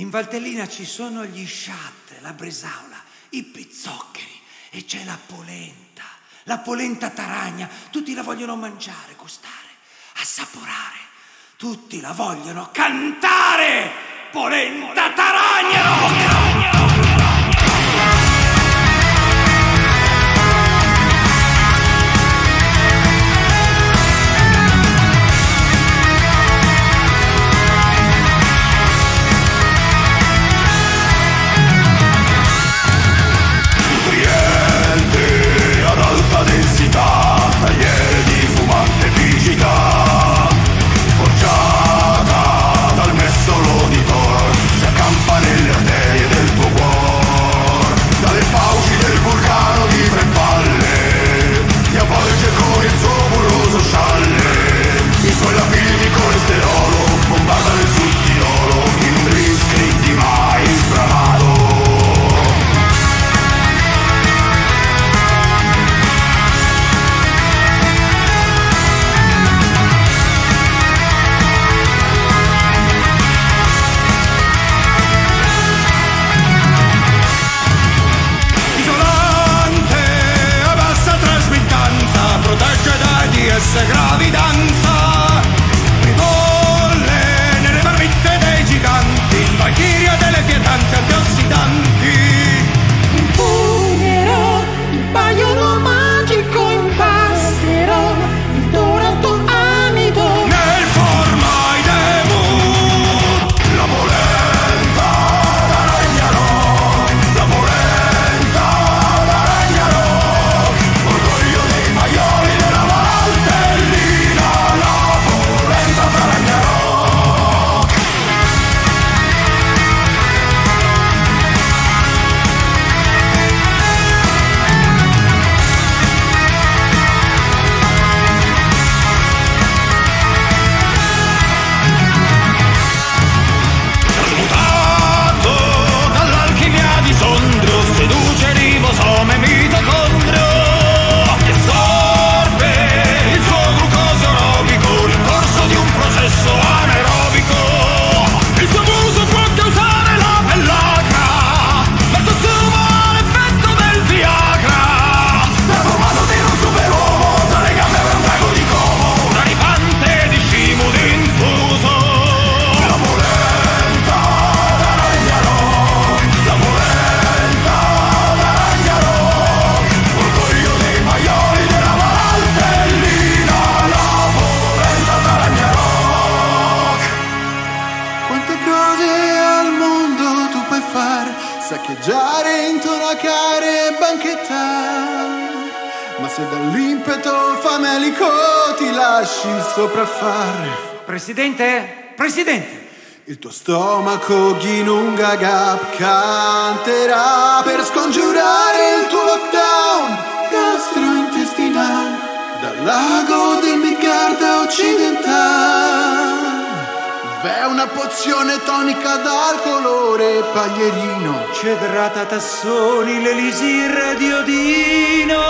In Valtellina ci sono gli sciat, la bresaola, i pizzoccheri e c'è la polenta taragna. Tutti la vogliono mangiare, gustare, assaporare. Tutti la vogliono cantare. Polenta taragna! Tagliere di fumante rigida, forgiata dal mestolo di Thor, si accampa nelle arterie del tuo cuore, dalle fauci del vulcano di tre palle, ti avvolge con il suo burroso scialle, i suoi lapidi di colesterolo bombardano il Sud Tirolo in un blitzkrieg di mai sbramato. Protegge da DS gravidanza, ribolle nelle marmitte dei giganti, valchiria delle pietanze antiossidanti. Impugnerò il paiono magico, impasterò il dorato amido nel formaidemo. La polenta d'Aragnarò, la polenta d'Aragnarò, orgoglio dei maioli della Valtellina, la polenta d'Aragnarò. Trasmutato dall'alchimia di Sondrio, seduce ribosome mitocondrio, che assorbe il suo glucosio aerobico nel corso di un processo anaerobico. Il suo abuso può causare la pellagra, ma consuma l'effetto del Viagra, trasformandoti in un superuomo, tra le gambe avrà un drago di Como, un aripante di scimud infuso. La polenta d'Aragnarò, la polenta d'Aragnarò, orgoglio dei maioli della Valtellina, la polenta d'Aragnarò. Quante cose al mondo tu puoi fare, saccheggiare, intonacare e banchettare, ma se dall'impeto famelico ti lasci sopraffare, Presidente, il tuo stomaco Ginunga Gap canterà per scongiurare il tuo lockdown gastrointestinale dal lago del Midgard occidentale. V'è una pozione tonica dal colore paglierino, cedrata tassoni, l'elisir di Odino.